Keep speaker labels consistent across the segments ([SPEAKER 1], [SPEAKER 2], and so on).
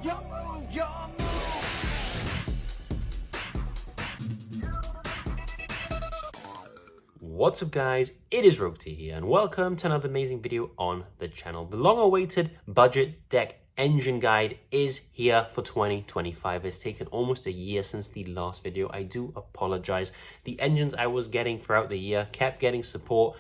[SPEAKER 1] Your move, your move.
[SPEAKER 2] What's up guys, it is Rokti here and welcome to another amazing video on the channel. The long-awaited budget deck engine guide is here for 2025. It's taken almost a year since the last video. I do apologize. The engines I was getting throughout the year kept getting support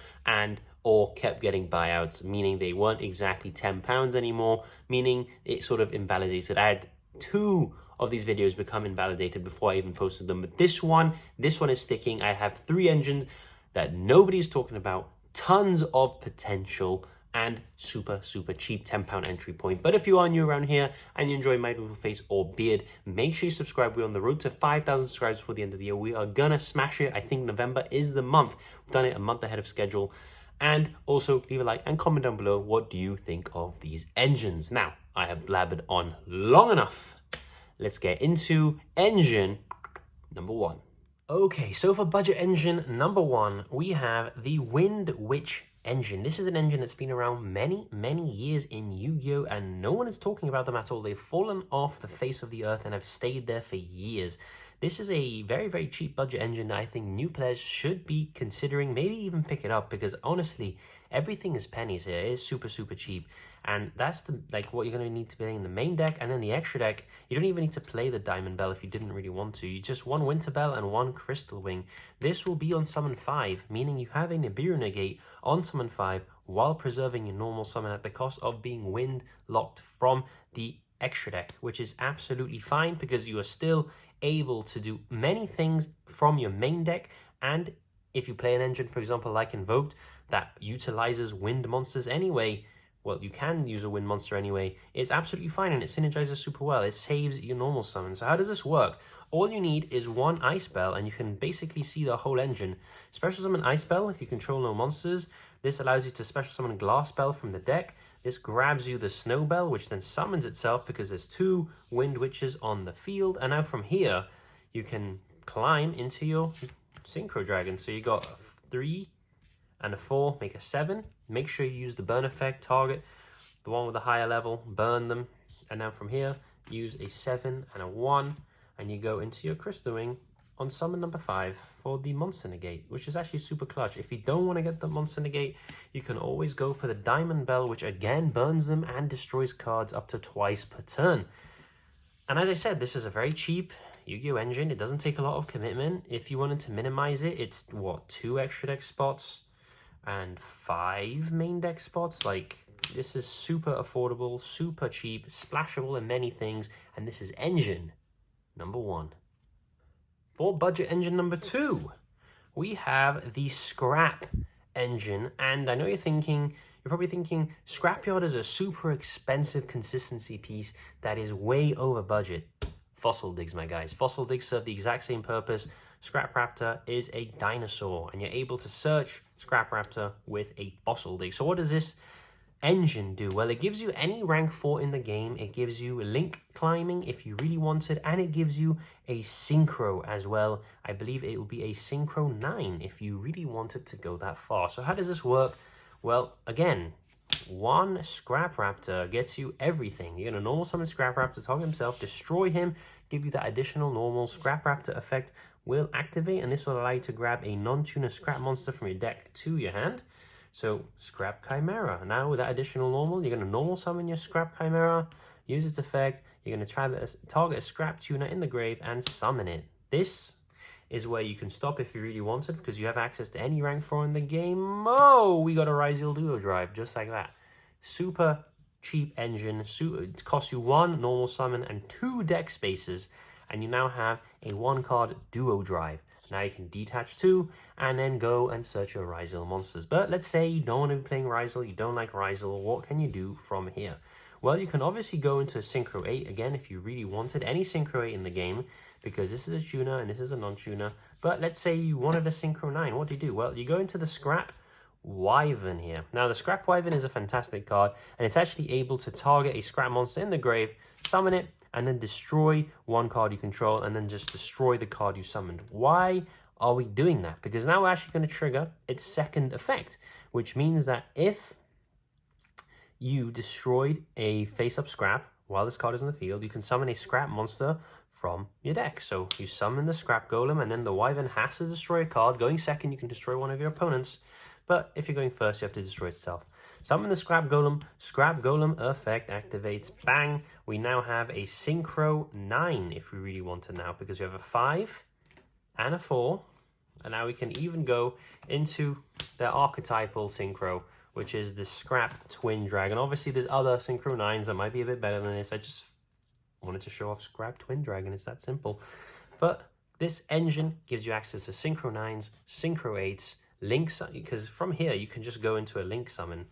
[SPEAKER 2] or kept getting buyouts, meaning they weren't exactly £10 anymore, meaning it sort of invalidated. I had two of these videos become invalidated before I even posted them, but this one is sticking. I have 3 engines that nobody's talking about, tons of potential, and super cheap £10 entry point. But if you are new around here and you enjoy my little face or beard, make sure you subscribe. We're on the road to 5,000 subscribers before the end of the year. We are gonna smash it. I think November is the month. We've done it a month ahead of schedule. And also leave a like and comment down below, what do you think of these engines? Now, I have blabbered on long enough. Let's get into engine number 1. Okay, so for budget engine number 1, we have the Wind Witch engine. This is an engine that's been around many years in Yu-Gi-Oh! And no one is talking about them at all. They've fallen off the face of the earth and have stayed there for years. This is a very cheap budget engine that I think new players should be considering, maybe even pick it up, because honestly, everything is pennies here. It is super cheap. And that's what you're going to need to play in the main deck. And then the extra deck, you don't even need to play the Diamond Bell if you didn't really want to. You just 1 Winter Bell and 1 Crystal Wing. This will be on summon 5, meaning you have a Nibiru Negate on summon 5 while preserving your normal summon at the cost of being wind locked from the extra deck, which is absolutely fine because you are still able to do many things from your main deck. And if you play an engine, for example, like Invoked, that utilizes wind monsters anyway, well, you can use a wind monster anyway, it's absolutely fine and it synergizes super well. It saves your normal summon. So how does this work? All you need is 1 Ice Bell and you can basically see the whole engine. Special summon Ice Bell if you control no monsters. This allows you to special summon Glass Bell from the deck. This grabs you the Snow Bell, which then summons itself because there's 2 Wind Witches on the field. And now from here, you can climb into your Synchro Dragon. So you got a 3 and a 4, make a 7. Make sure you use the burn effect, target the one with the higher level, burn them. And now from here, use a 7 and a 1. And you go into your Crystal Wing on summon number 5 for the Monster Negate, which is actually super clutch. If you don't want to get the Monster Negate, you can always go for the Diamond Bell, which again burns them and destroys cards up to twice per turn. And as I said, this is a very cheap Yu-Gi-Oh! Engine. It doesn't take a lot of commitment. If you wanted to minimize it, it's what, 2 extra deck spots and 5 main deck spots. Like, this is super affordable, super cheap, splashable in many things, and this is engine number 1. For budget engine number 2, we have the Scrap engine. And I know you're probably thinking, Scrapyard is a super expensive consistency piece that is way over budget. Fossil Digs, my guys. Fossil Digs serve the exact same purpose. Scrap Raptor is a dinosaur, and you're able to search Scrap Raptor with a Fossil Dig. So what does this engine do? Well, it gives you any rank 4 in the game. It gives you link climbing if you really wanted, and it gives you a synchro as well. I believe it will be a synchro 9 if you really wanted to go that far. So how does this work? Well, again, 1 Scrap Raptor gets you everything. You're going to normal summon Scrap Raptor, target himself, destroy him, give you that additional normal. Scrap Raptor effect will activate, and this will allow you to grab a non-tuner scrap monster from your deck to your hand. So Scrap Chimera. Now with that additional normal, you're going to normal summon your Scrap Chimera, use its effect. You're going to try to target a Scrap Tuner in the grave and summon it. This is where you can stop if you really wanted, because you have access to any rank 4 in the game. Oh, we got a Ryzeal Duo Drive, just like that. Super cheap engine. It costs you 1 normal summon and 2 deck spaces, and you now have a 1-card Duo Drive. Now you can detach 2 and then go and search your Ryzeal monsters. But let's say you don't want to be playing Ryzeal, you don't like Ryzeal, what can you do from here? Well, you can obviously go into a Synchro 8, again, if you really wanted any Synchro 8 in the game, because this is a tuner and this is a non-tuner. But let's say you wanted a Synchro 9, what do you do? Well, you go into the Scrap Wyvern here. Now, the Scrap Wyvern is a fantastic card, and it's actually able to target a Scrap monster in the grave, summon it, and then destroy 1 card you control, and then just destroy the card you summoned. Why are we doing that? Because now we're actually going to trigger its second effect, which means that if you destroyed a face-up Scrap while this card is in the field, you can summon a scrap monster from your deck. So you summon the scrap golem, and then the wyvern has to destroy a card. Going second, you can destroy one of your opponents, but if you're going first, you have to destroy itself. Summon the scrap golem effect activates, bang. We now have a synchro 9 if we really want to now, because we have a 5 and a 4, and now we can even go into their archetypal synchro, which is the scrap twin dragon. Obviously there's other synchro 9s that might be a bit better than this. I just wanted to show off scrap twin dragon. It's that simple. But this engine gives you access to synchro 9s, synchro 8s, links, because from here you can just go into a link summon.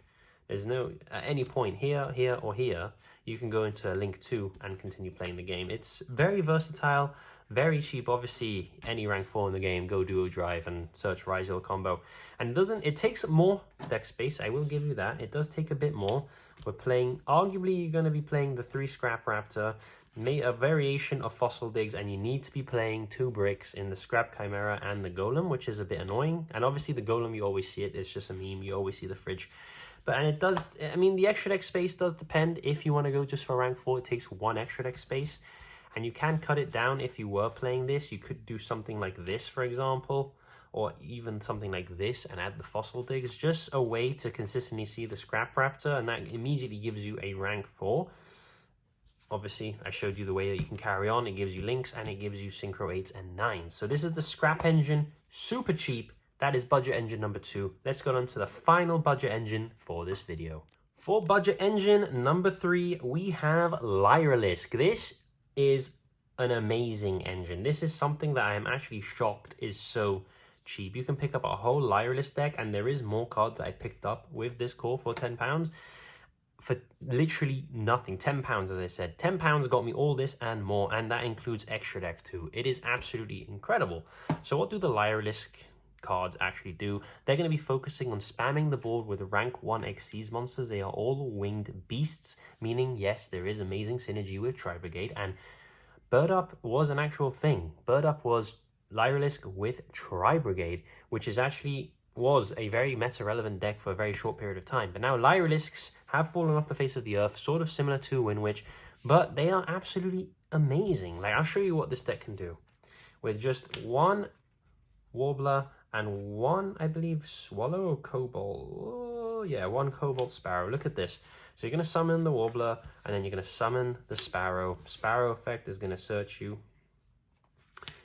[SPEAKER 2] There's no, at any point here, here, or here, you can go into a link 2 and continue playing the game. It's very versatile, very cheap. Obviously, any rank 4 in the game, go duo drive and search Rise Your Combo. And it takes more deck space, I will give you that. It does take a bit more. We're playing, arguably you're going to be playing the 3 Scrap Raptor, a variation of Fossil Digs, and you need to be playing 2 bricks in the Scrap Chimera and the Golem, which is a bit annoying. And obviously the Golem, you always see it, it's just a meme, you always see the fridge. And it does, I mean, the extra deck space does depend. If you want to go just for rank 4, it takes 1 extra deck space. And you can cut it down if you were playing this. You could do something like this, for example, or even something like this and add the Fossil Digs. Just a way to consistently see the Scrap Raptor, and that immediately gives you a rank 4. Obviously, I showed you the way that you can carry on. It gives you links, and it gives you synchro 8s and 9s. So this is the Scrap Engine, super cheap. That is budget engine number 2. Let's go on to the final budget engine for this video. For budget engine number 3, we have Lyrilusc. This is an amazing engine. This is something that I am actually shocked is so cheap. You can pick up a whole Lyrilusc deck, and there is more cards that I picked up with this core for £10 for literally nothing. £10, as I said. £10 got me all this and more, and that includes extra deck too. It is absolutely incredible. So what do the Lyrilusc cards actually do? They're going to be focusing on spamming the board with rank 1 Xyz monsters. They are all winged beasts, meaning yes, there is amazing synergy with Tri-Brigade, and Bird Up was an actual thing. Bird Up was Lyrilusc with Tri-Brigade, which is actually was a very meta-relevant deck for a very short period of time. But now Lyriluscs have fallen off the face of the earth, sort of similar to Winwitch, but they are absolutely amazing. Like, I'll show you what this deck can do. With just 1 Warbler and 1, I believe, Swallow or Cobalt. Oh, yeah, 1 Cobalt Sparrow. Look at this. So you're going to summon the Warbler, and then you're going to summon the Sparrow. Sparrow effect is going to search you.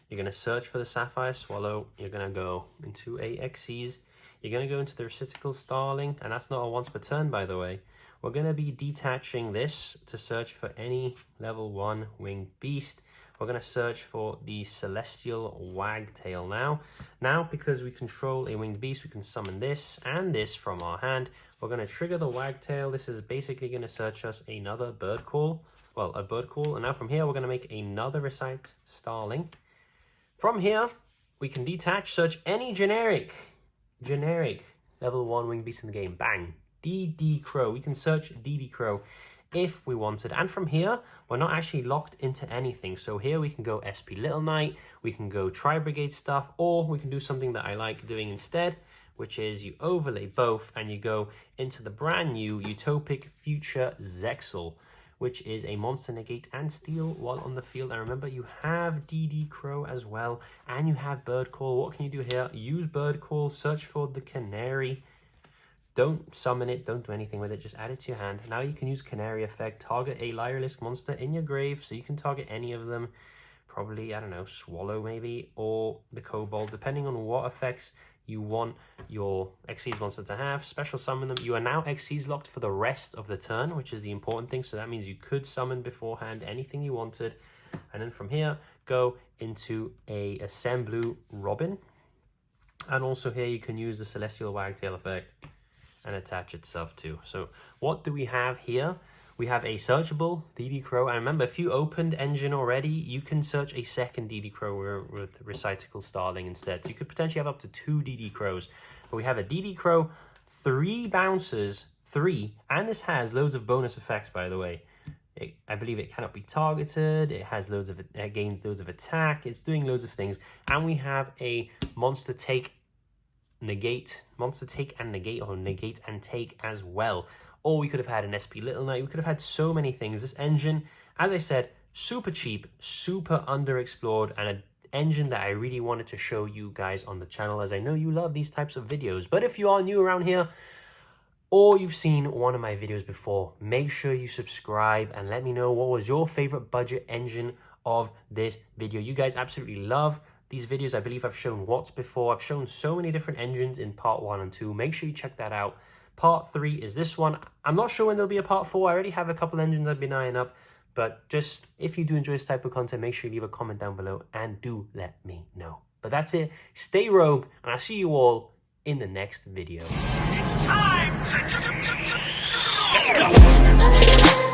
[SPEAKER 2] You're going to search for the Sapphire Swallow. You're going to go into a Xyz. You're going to go into the Reciprocal Starling, and that's not a once per turn, by the way. We're going to be detaching this to search for any level 1 winged beast. We're going to search for the Celestial Wagtail now. Now, because we control a winged beast, we can summon this and this from our hand. We're going to trigger the Wagtail. This is basically going to search us another bird call. Well, a bird call. And now from here, we're going to make another Recite Starling. From here, we can detach, search any generic level 1 winged beast in the game. Bang. DD Crow. We can search DD Crow if we wanted. And from here, we're not actually locked into anything. So here we can go SP Little Knight, we can go Tri-Brigade stuff, or we can do something that I like doing instead, which is you overlay both and you go into the brand new Utopic Future Zexal, which is a monster negate and steal while on the field. And remember, you have DD Crow as well, and you have Bird Call. What can you do here? Use Bird Call, search for the Canary. Don't summon it, don't do anything with it, just add it to your hand. Now you can use Canary effect, target a Lyrilusc monster in your grave, so you can target any of them. Probably, I don't know, Swallow maybe, or the Kobold, depending on what effects you want your Xyz monster to have. Special summon them. You are now Xyz locked for the rest of the turn, which is the important thing. So that means you could summon beforehand anything you wanted. And then from here, go into a Assemblu Robin. And also here you can use the Celestial Wagtail effect and attach itself to. So what do we have here? We have a searchable DD Crow. And remember, if you opened engine already, you can search a second DD Crow with Recitical Starling instead. So you could potentially have up to 2 DD Crows. But we have a DD Crow, 3 bounces, 3, and this has loads of bonus effects, by the way. I believe it cannot be targeted. It has loads of, it gains loads of attack. It's doing loads of things. And we have a monster take, negate, monster take and negate, or negate and take as well. or we could have had an SP Little Knight. We could have had so many things. This engine, as I said, super cheap, super underexplored, and an engine that I really wanted to show you guys on the channel, as I know you love these types of videos. But if you are new around here, or you've seen one of my videos before, make sure you subscribe and let me know what was your favorite budget engine of this video. You guys absolutely love these videos. I believe I've shown Watts before. I've shown so many different engines in part 1 and 2. Make sure you check that out. Part 3 is this one. I'm not sure when there'll be a part 4. I already have a couple engines I've been eyeing up. But just, if you do enjoy this type of content, make sure you leave a comment down below and do let me know. But that's it. Stay rogue, and I'll see you all in the next video.
[SPEAKER 1] It's time! Let's go!